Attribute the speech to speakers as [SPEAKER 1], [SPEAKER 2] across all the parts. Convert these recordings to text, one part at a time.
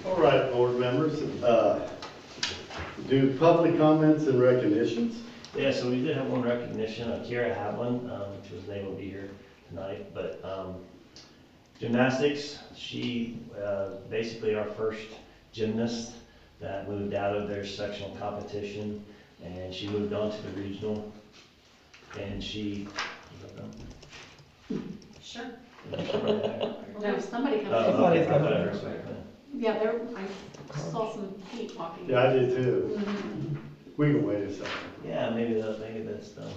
[SPEAKER 1] All right, board members, do public comments and recognitions.
[SPEAKER 2] Yeah, so we did have one recognition of Kira Havlin, whose name will be here tonight, but gymnastics, she basically our first gymnast that moved out of their sectional competition, and she moved on to the regional, and she,
[SPEAKER 3] Sure.
[SPEAKER 2] oh,
[SPEAKER 3] No, somebody comes
[SPEAKER 2] okay,
[SPEAKER 3] in.
[SPEAKER 2] I thought I heard something.
[SPEAKER 3] Yeah, there, I saw some feet walking.
[SPEAKER 1] Yeah, I did too.
[SPEAKER 3] Mhm.
[SPEAKER 1] We can wait a second.
[SPEAKER 2] Yeah, maybe that's done.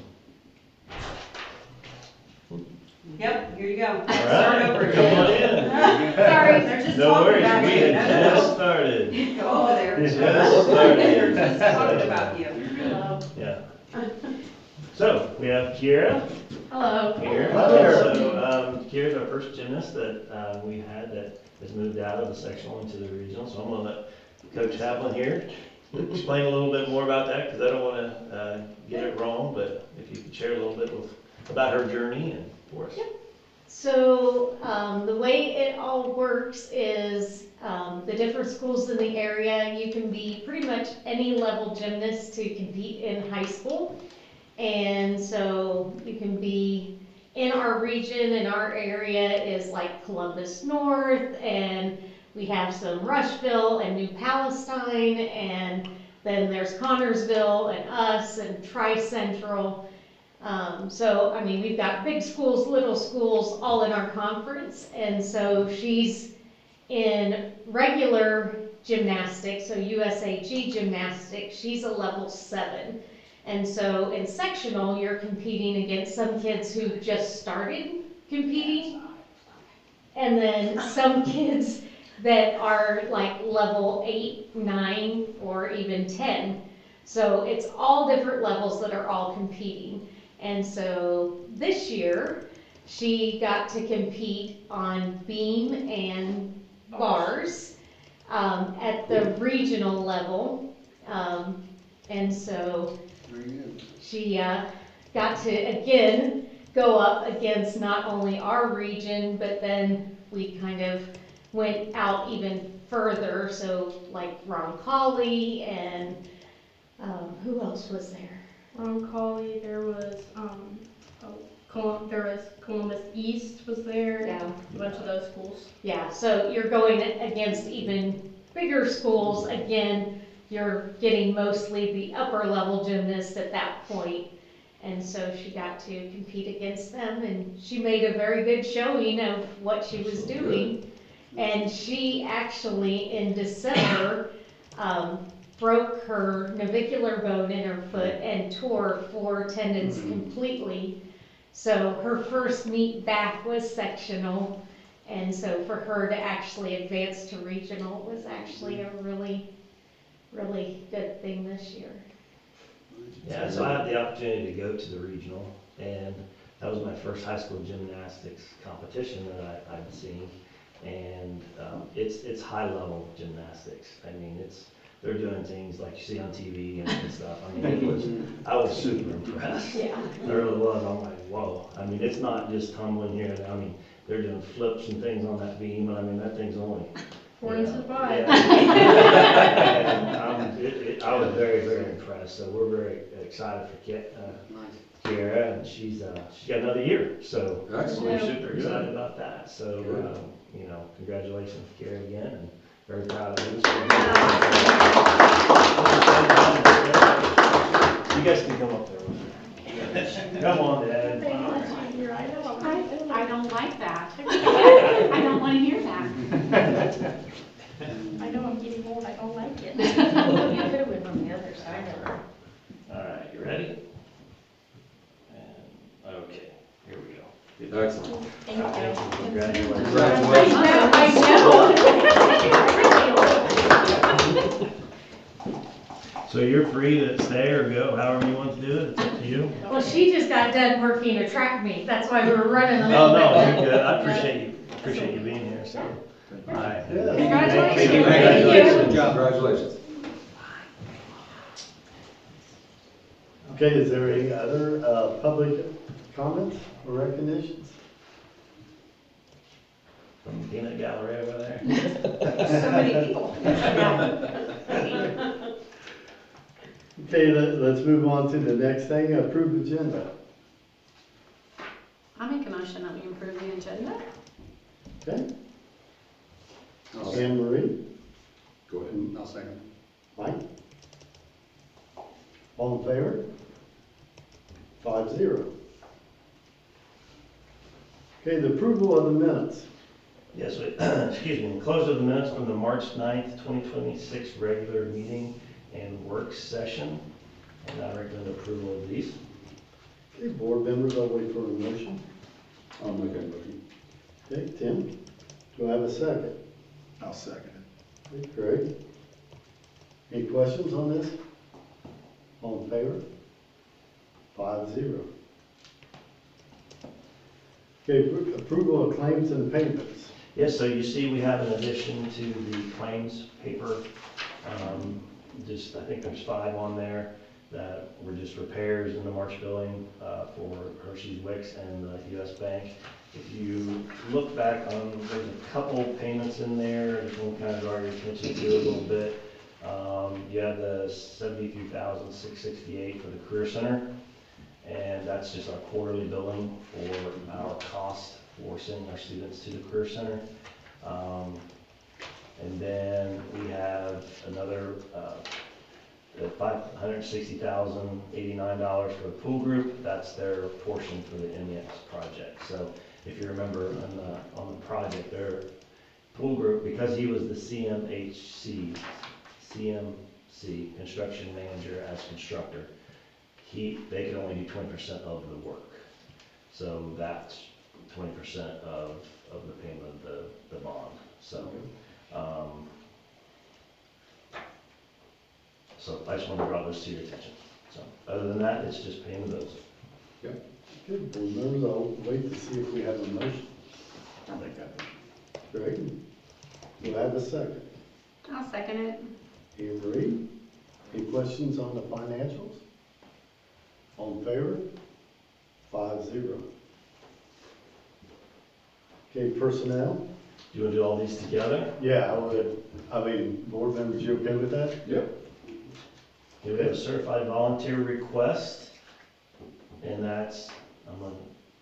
[SPEAKER 4] Yep, here you go.
[SPEAKER 2] All
[SPEAKER 4] Start
[SPEAKER 2] right,
[SPEAKER 4] over
[SPEAKER 2] come on
[SPEAKER 4] again.
[SPEAKER 2] in.
[SPEAKER 4] Sorry, they're just
[SPEAKER 2] No
[SPEAKER 4] talking
[SPEAKER 2] worries,
[SPEAKER 4] about
[SPEAKER 2] we
[SPEAKER 4] you.
[SPEAKER 2] had just started.
[SPEAKER 4] Go over there.
[SPEAKER 2] Just
[SPEAKER 4] They're
[SPEAKER 2] started.
[SPEAKER 4] just talking about you.
[SPEAKER 3] Hello.
[SPEAKER 2] Yeah. So, we have Kira
[SPEAKER 3] Hello.
[SPEAKER 2] here.
[SPEAKER 1] Hello.
[SPEAKER 2] So, Kira's our first gymnast that we had that has moved out of the sectional into the regional. So I'm gonna let Coach Havlin here explain a little bit more about that, because I don't wanna get it wrong, but if you could share a little bit about her journey and for us.
[SPEAKER 5] So the way it all works is the different schools in the area, you can be pretty much any level gymnast to compete in high school. And so you can be in our region, and our area is like Columbus North, and we have some Rushville and New Palestine, and then there's Connorsville and us and Tri-Central. So, I mean, we've got big schools, little schools, all in our conference. And so she's in regular gymnastics, so USAG gymnastics, she's a level 7. And so in sectional, you're competing against some kids who just started competing, and then some kids that are like level 8, 9, or even 10. So it's all different levels that are all competing. And so this year, she got to compete on beam and bars at the regional level. And so she got to, again, go up against not only our region, but then we kind of went out even further. So like Ron Colley and who else was there?
[SPEAKER 6] Ron Colley, there was Columbus East was there.
[SPEAKER 5] Yeah.
[SPEAKER 6] A bunch of those schools.
[SPEAKER 5] Yeah, so you're going against even bigger schools. Again, you're getting mostly the upper level gymnasts at that point. And so she got to compete against them, and she made a very good showing of what she was doing. And she actually, in December, broke her navicular bone in her foot and tore 4 tendons completely. So her first meet back was sectional, and so for her to actually advance to regional was actually a really, really good thing this year.
[SPEAKER 2] Yeah, so I had the opportunity to go to the regional, and that was my first high school gymnastics competition that I've seen. And it's high level gymnastics. I mean, they're doing things like you see on TV and stuff. I mean, I was super impressed.
[SPEAKER 5] Yeah.
[SPEAKER 2] I really was. I'm like, whoa. I mean, it's not just tumbling here. I mean, they're doing flips and things on that beam. And I mean, that thing's only
[SPEAKER 6] 4 inches wide.
[SPEAKER 2] Yeah. And I was very, very impressed. So we're very excited for Kira, and she's got another year. So we're super excited about that. So congratulations, Kira, again, and very proud of you. You guys can come up there with me. Come on, Dad.
[SPEAKER 3] I don't like that. I don't want to hear that.
[SPEAKER 6] I know I'm getting old, I don't like it.
[SPEAKER 5] You could have went on the other side of her.
[SPEAKER 2] All right, you ready? And, okay, here we go.
[SPEAKER 7] Excellent.
[SPEAKER 6] Thank you.
[SPEAKER 2] Congratulations.
[SPEAKER 7] Congratulations.
[SPEAKER 5] I know.
[SPEAKER 2] So you're free to stay or go, however you want to do it, it's up to you.
[SPEAKER 5] Well, she just got done working a track meet. That's why we were running a
[SPEAKER 2] Oh,
[SPEAKER 5] little
[SPEAKER 2] no,
[SPEAKER 5] bit.
[SPEAKER 2] you're good, I appreciate you being here, so. All right.
[SPEAKER 1] Yeah.
[SPEAKER 5] Congratulations.
[SPEAKER 7] Congratulations. Congratulations.
[SPEAKER 1] Okay, is there any other public comments or recognitions?
[SPEAKER 2] From the peanut gallery over there.
[SPEAKER 4] So many people.
[SPEAKER 1] Okay, let's move on to the next thing, approved agenda.
[SPEAKER 3] I make a motion that we improve the agenda.
[SPEAKER 1] Okay,
[SPEAKER 7] I'll
[SPEAKER 1] Anne Marie,
[SPEAKER 7] Go ahead, I'll second.
[SPEAKER 1] Mike? All in favor? 5-0. Okay, the approval of the minutes.
[SPEAKER 2] Yes, we, excuse me, close of the minutes from the March 9th, 2026 regular meeting and work session. And I recommend approval of these.
[SPEAKER 1] Okay, board members, I'll wait for a motion.
[SPEAKER 7] I'll make that motion.
[SPEAKER 1] Okay, Tim, do I have a second?
[SPEAKER 7] I'll second
[SPEAKER 1] Okay, Greg? Any questions on this? All in favor? 5-0. Okay, approval of claims and payments.
[SPEAKER 2] Yes, so you see we have an addition to the claims paper. I think there's 5 on there that were just repairs in the March billing for Hershey's Wicks and the US Bank. If you look back on, there's a couple payments in there, I just want to kind of draw your attention to it a little bit. You have the $73,668 for the Career Center, and that's just our quarterly billing for our cost for sending our students to the Career Center. And then we have another $560,089 for the pool group. That's their portion for the MEX project. So if you remember on the project, their pool group, because he was the CMC construction manager as constructor, they could only do 20% of the work. So that's 20% of the payment of the bond. So, so I just wanted to draw those to your attention. So other than that, it's just paying the bills.
[SPEAKER 1] Okay, board members, I'll wait to see if we have a motion.
[SPEAKER 7] I'll make that motion.
[SPEAKER 1] Greg, do I have a second?
[SPEAKER 3] I'll second it.
[SPEAKER 1] Anne Marie, any questions on the financials? All in favor? 5-0. Okay, personnel?
[SPEAKER 2] Do you want to do all these together?
[SPEAKER 1] Yeah, I would. I mean, board members, you okay with that?
[SPEAKER 7] Yep.
[SPEAKER 2] Okay, we have a certified volunteer request, and that's, I'm gonna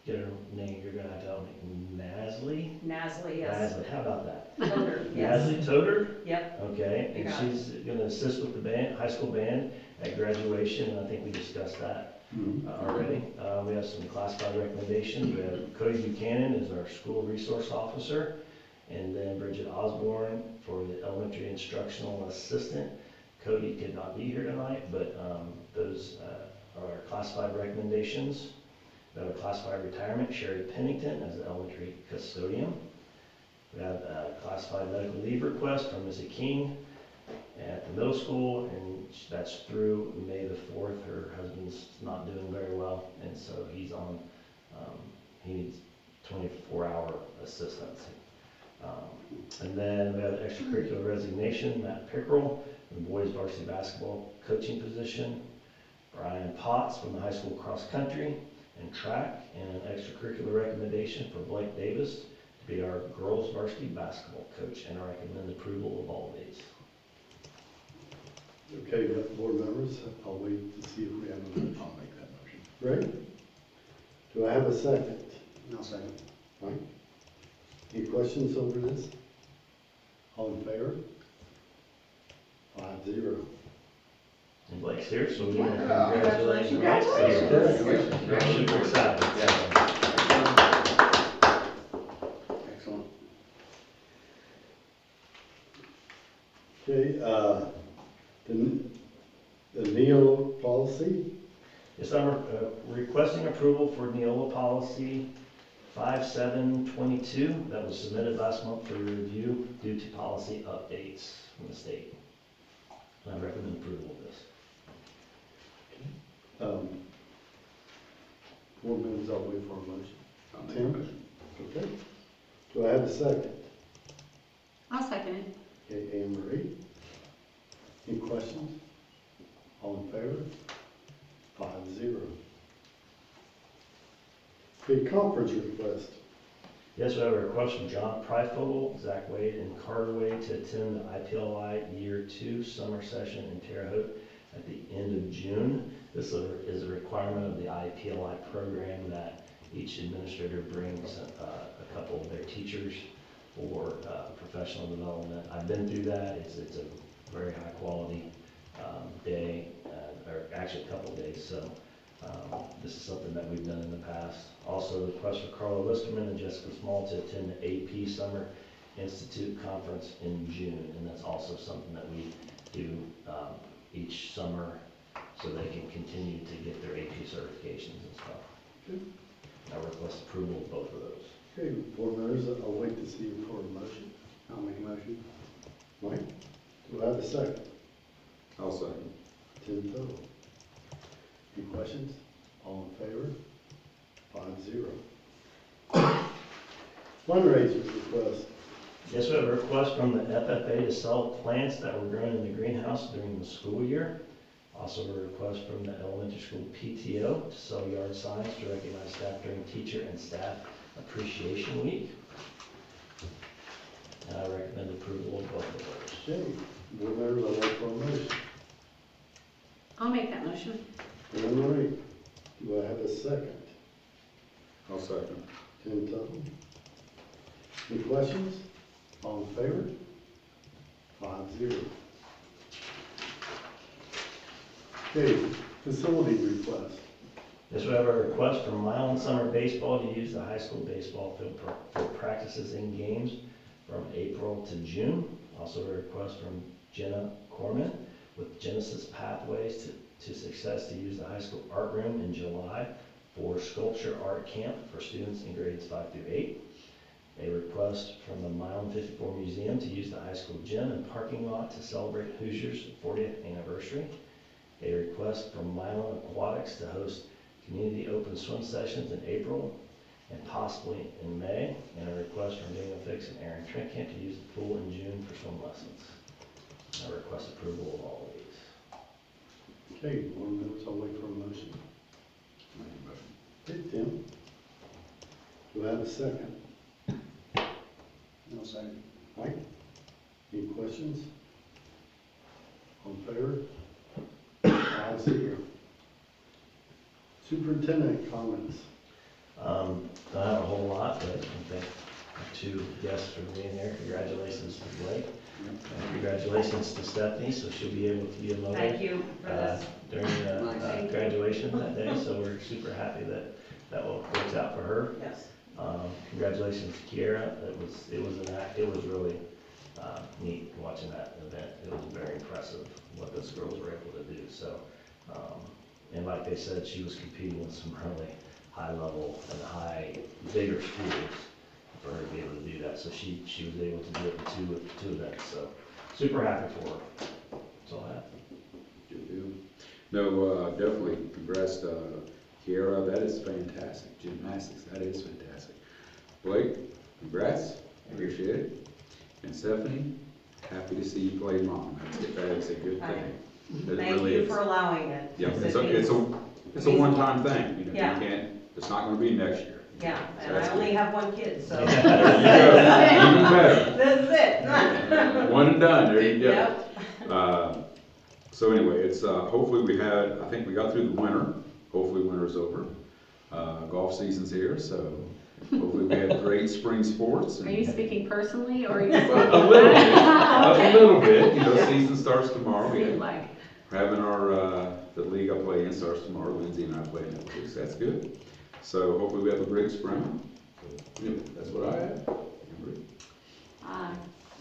[SPEAKER 2] get her name, you're gonna have to tell me, Nasli?
[SPEAKER 4] Nasli, yes.
[SPEAKER 2] Nasli, how about that?
[SPEAKER 4] Toter, yes.
[SPEAKER 2] Nasli Toter?
[SPEAKER 4] Yep,
[SPEAKER 2] Okay,
[SPEAKER 4] You
[SPEAKER 2] and
[SPEAKER 4] got it.
[SPEAKER 2] she's gonna assist with the band, high school band at graduation, and I think we discussed that already. We have some classified recommendations. We have Cody Buchanan as our school resource officer, and then Bridget Osborne for the elementary instructional assistant. Cody could not be here tonight, but those are our classified recommendations. We have a classified retirement, Sherry Pennington as the elementary custodian. We have a classified medical leave request from Missy King at the middle school, and that's through May the 4th. Her husband's not doing very well, and so he's on, he needs 24-hour assistance. And then we have extracurricular resignation, Matt Pickrell, from the boys varsity basketball coaching position, Brian Potts from the high school cross country and track, and an extracurricular recommendation for Blake Davis to be our girls varsity basketball coach, and I recommend approval of all of these.
[SPEAKER 1] Okay, board members, I'll wait to see if we have a motion.
[SPEAKER 7] I'll make that motion.
[SPEAKER 1] Greg, do I have a second?
[SPEAKER 7] I'll second.
[SPEAKER 1] Mike, any questions over this? All in favor? 5-0.
[SPEAKER 2] And Blake's here, so we want to
[SPEAKER 7] Yeah.
[SPEAKER 2] congratulate him.
[SPEAKER 7] Congratulations.
[SPEAKER 2] We're super excited.
[SPEAKER 7] Excellent.
[SPEAKER 1] Okay, the NEO policy,
[SPEAKER 2] Yes, I'm requesting approval for Neola policy 5722 that was submitted last month for review due to policy updates from the state. And I recommend approval of this.
[SPEAKER 1] board members, I'll wait for a motion.
[SPEAKER 7] I'll make that motion.
[SPEAKER 1] Okay, do I have a second?
[SPEAKER 3] I'll second it.
[SPEAKER 1] Okay, Anne Marie, any questions? All in favor? 5-0. Okay, conference request.
[SPEAKER 2] Yes, we have a request from John Pryfogle, Zach Wade, and Carter Wade to attend the IPLI Year 2 summer session in Terre Haute at the end of June. This is a requirement of the IPLI program that each administrator brings a couple of their teachers for professional development. I've been through that. It's a very high quality day, or actually a couple of days. So this is something that we've done in the past. Also, the request for Carla Listerman and Jessica Small to attend the AP Summer Institute Conference in June, and that's also something that we do each summer so they can continue to get their AP certifications and stuff.
[SPEAKER 1] Good.
[SPEAKER 2] I request approval of both of those.
[SPEAKER 1] Okay, board members, I'll wait to see you for a motion.
[SPEAKER 7] I'll make a motion.
[SPEAKER 1] Mike, do I have a second?
[SPEAKER 7] I'll second.
[SPEAKER 1] 10 total. Any questions? All in favor? 5-0. Fundraisers request.
[SPEAKER 2] Yes, we have a request from the FFA to sell plants that were grown in the greenhouse during the school year. Also a request from the elementary school PTO to sell yard signs to recognize staff during Teacher and Staff Appreciation Week. And I recommend approval of both of those.
[SPEAKER 1] Okay, board members, I'll wait for a motion.
[SPEAKER 3] I'll make that motion.
[SPEAKER 1] Number 8, do I have a second?
[SPEAKER 7] I'll second.
[SPEAKER 1] 10 total. Any questions? All in favor? 5-0. Okay, facility request.
[SPEAKER 2] Yes, we have a request from Milan Summer Baseball to use the high school baseball field for practices and games from April to June. Also a request from Jenna Corman with Genesis Pathways to Success to use the high school art room in July for sculpture art camp for students in grades 5 through 8. A request from the Milan 54 Museum to use the high school gym and parking lot to celebrate Hoosiers' 40th anniversary. A request from Milan Aquatics to host community open swim sessions in April and possibly in May. And a request from Daniel Fix and Aaron Trinkamp to use the pool in June for swim lessons. I request approval of all of these.
[SPEAKER 1] Okay, board members, I'll wait for a motion.
[SPEAKER 7] Make a motion.
[SPEAKER 1] Okay, Tim, do I have a second?
[SPEAKER 7] I'll second.
[SPEAKER 1] Mike, any questions? All in favor? 5-0. Superintendent comments.
[SPEAKER 2] Don't have a whole lot, but I thank our two guests for being here. Congratulations to Blake. And congratulations to Stephanie, so she'll be able to be a mother
[SPEAKER 4] Thank you for this.
[SPEAKER 2] during
[SPEAKER 4] Nice.
[SPEAKER 2] graduation that day. So we're super happy that works out for her.
[SPEAKER 4] Yes.
[SPEAKER 2] Congratulations to Kiera. It was really neat watching that event. It was very impressive what those girls were able to do. So, and like they said, she was competing with some really high level and bigger schools for her to be able to do that. So she was able to do it in two events. So super happy for her. That's all I have.
[SPEAKER 8] Good deal. No, definitely, congrats to Kiara, that is fantastic. Gymnastics, that is fantastic. Blake, congrats, appreciate it. And Stephanie, happy to see you play mom. That is a good thing. It
[SPEAKER 4] Thank
[SPEAKER 8] really
[SPEAKER 4] you
[SPEAKER 8] is.
[SPEAKER 4] for allowing it.
[SPEAKER 8] Yeah,
[SPEAKER 4] Because
[SPEAKER 8] it's a one-time thing, you know,
[SPEAKER 4] Yeah.
[SPEAKER 8] you can't, it's not gonna be next year.
[SPEAKER 4] Yeah, and
[SPEAKER 8] That's
[SPEAKER 4] I only
[SPEAKER 8] good.
[SPEAKER 4] have one kid, so.
[SPEAKER 8] There you go, even better.
[SPEAKER 4] This is it.
[SPEAKER 8] One and done, there you go.
[SPEAKER 4] Yep.
[SPEAKER 8] So anyway, it's, hopefully I think we got through the winter. Hopefully winter's over. Golf season's here, so hopefully we have great spring sports.
[SPEAKER 3] Are you speaking personally, or are you?
[SPEAKER 8] A little bit, a little bit, you know, season starts tomorrow.
[SPEAKER 3] Seemed
[SPEAKER 8] We're
[SPEAKER 3] like.
[SPEAKER 8] having our, the league I play in starts tomorrow. Lindsay and I play in that league, so that's good. So hopefully we have a great spring. Yeah, that's what I have.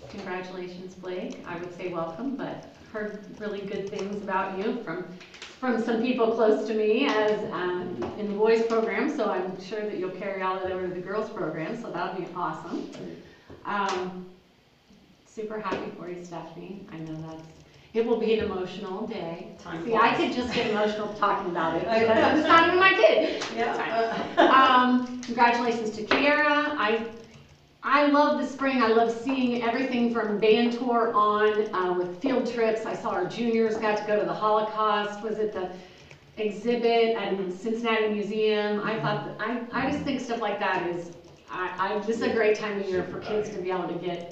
[SPEAKER 3] Congratulations, Blake. I would say welcome, but heard really good things about you from some people close to me as in the boys program, so I'm sure that you'll carry all that over to the girls program, so that'll be awesome. Super happy for you, Stephanie. I know it will be an emotional day.
[SPEAKER 4] Time
[SPEAKER 3] See, I
[SPEAKER 4] flies.
[SPEAKER 3] could just get emotional talking about it. It's not even my kid.
[SPEAKER 4] Yeah.
[SPEAKER 3] Congratulations to Kiara. I love the spring. I love seeing everything from band tour on with field trips. I saw our juniors got to go to the Holocaust. Was it the exhibit at Cincinnati Museum? I thought I just think stuff like that is this is a great time of year for kids to be able to get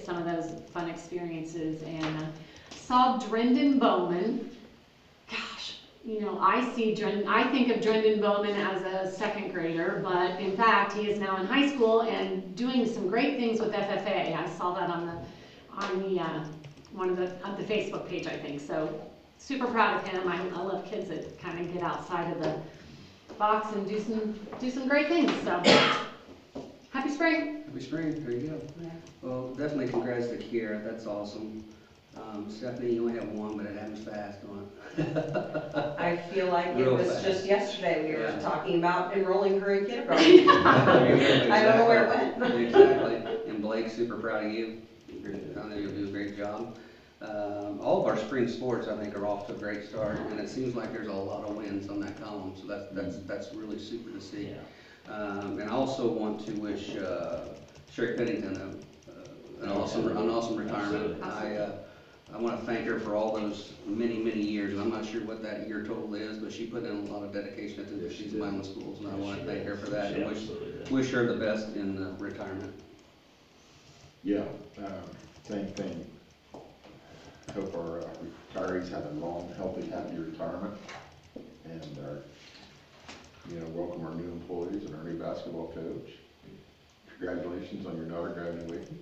[SPEAKER 3] some of those fun experiences. And saw Drendon Bowman. Gosh, you know, I think of Drendon Bowman as a second grader, but in fact, he is now in high school and doing some great things with FFA. I saw that on one of the Facebook page, I think. So super proud of him. I love kids that kind of get outside of the box and do some great things. So happy spring.
[SPEAKER 9] Happy spring, there you go. Well, definitely congrats to Kiera, that's awesome. Stephanie, you only have one, but it happens fast, don't it?
[SPEAKER 4] I feel like it
[SPEAKER 9] Real
[SPEAKER 4] was
[SPEAKER 9] fast.
[SPEAKER 4] just yesterday, we were
[SPEAKER 9] Yeah.
[SPEAKER 4] talking about enrolling her in kindergarten. I don't know where it went.
[SPEAKER 9] Exactly, and Blake, super proud of you. I know you'll do a great job. All of our spring sports, I think, are off to a great start, and it seems like there's a lot of wins on that column, so that's really super to see. And I also want to wish Sherry Pennington an awesome retirement. I want to thank her for all those many years, and I'm not sure what that year total is, but she put in a lot of dedication at these Milan schools, and I want to thank her for that, and wish her the best in retirement.
[SPEAKER 10] Yeah, same thing. Hope our retirees have a long, healthy, happy retirement, and welcome our new employees and our new basketball coach. Congratulations on your daughter graduating.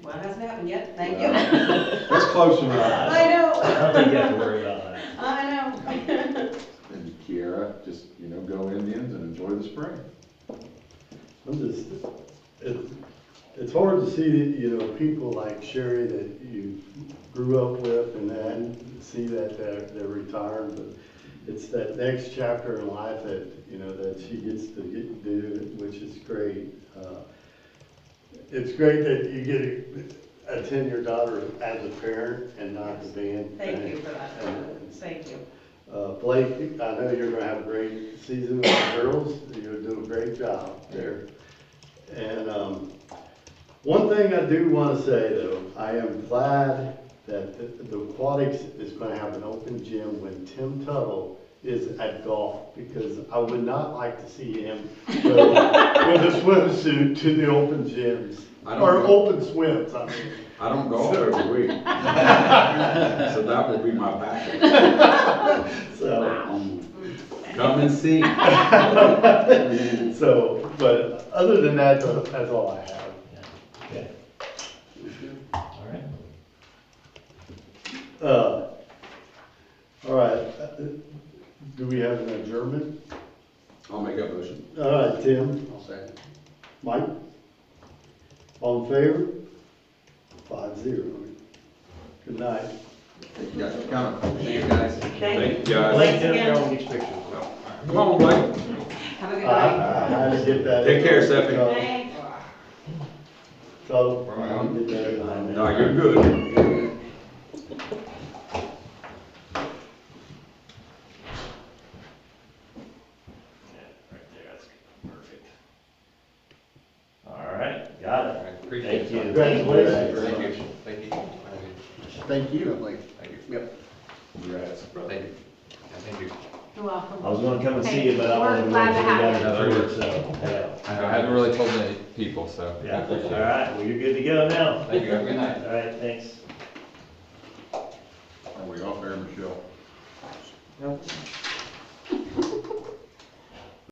[SPEAKER 4] Well, it hasn't happened yet, thank you.
[SPEAKER 10] That's close enough.
[SPEAKER 4] I know.
[SPEAKER 2] I don't think you have to worry about that.
[SPEAKER 4] I know.
[SPEAKER 10] And Kiera, just, go Indians and enjoy the spring.
[SPEAKER 1] It's hard to see, people like Sherry that you grew up with and then see that they're retired, but it's that next chapter in life that, that she gets to do, which is great. It's great that you get to attend your daughter as a parent and not the band.
[SPEAKER 4] Thank you for that. Thank you.
[SPEAKER 1] Blake, I know you're gonna have a great season with the girls. You're gonna do a great job there. And one thing I do want to say though, I am glad that the aquatics is going to have an open gym when Tim Tuttle is at golf, because I would not like to see him go with a swimsuit to the open gyms. Open swims, I mean.
[SPEAKER 8] I don't golf every week. So that will be my backup.
[SPEAKER 1] So,
[SPEAKER 8] Come and see.
[SPEAKER 1] but other than that, that's all I have.
[SPEAKER 2] Okay. All right.
[SPEAKER 1] All right. Do we have an adjournment?
[SPEAKER 8] I'll make that motion.
[SPEAKER 1] All right, Tim.
[SPEAKER 9] I'll second.
[SPEAKER 1] Mike? All in favor? 5-0. Good night.
[SPEAKER 8] Thank you guys for coming.
[SPEAKER 9] Thank you, guys.
[SPEAKER 8] Thank you guys.
[SPEAKER 2] Blake,
[SPEAKER 4] again.
[SPEAKER 2] go and get your pictures.
[SPEAKER 8] Come on, Blake.
[SPEAKER 4] Have a good
[SPEAKER 1] I
[SPEAKER 4] night.
[SPEAKER 1] had to get that.
[SPEAKER 8] Take care, Stephanie.
[SPEAKER 4] Thanks.
[SPEAKER 1] So,
[SPEAKER 8] Where am I on?
[SPEAKER 1] get that.
[SPEAKER 8] No, you're good.
[SPEAKER 2] Right there, that's perfect. All right, got it. Thank you.
[SPEAKER 1] Congratulations.
[SPEAKER 7] Thank you.
[SPEAKER 1] Thank you.
[SPEAKER 9] Blake.
[SPEAKER 7] Thank you.
[SPEAKER 9] Yep.
[SPEAKER 8] Congrats.
[SPEAKER 7] Thank you. Thank you.
[SPEAKER 3] You're welcome.
[SPEAKER 2] I was gonna come and see you, but I
[SPEAKER 3] We're
[SPEAKER 2] wanted to
[SPEAKER 3] glad
[SPEAKER 2] make
[SPEAKER 3] to
[SPEAKER 2] sure you
[SPEAKER 3] have
[SPEAKER 2] got
[SPEAKER 3] you.
[SPEAKER 2] it approved, so,
[SPEAKER 11] I haven't really told many people, so.
[SPEAKER 2] yeah. All right, well, you're good to go now.
[SPEAKER 11] Thank you, have a good night.
[SPEAKER 2] All right, thanks.
[SPEAKER 10] Are we off air, Michelle?
[SPEAKER 2] Nope.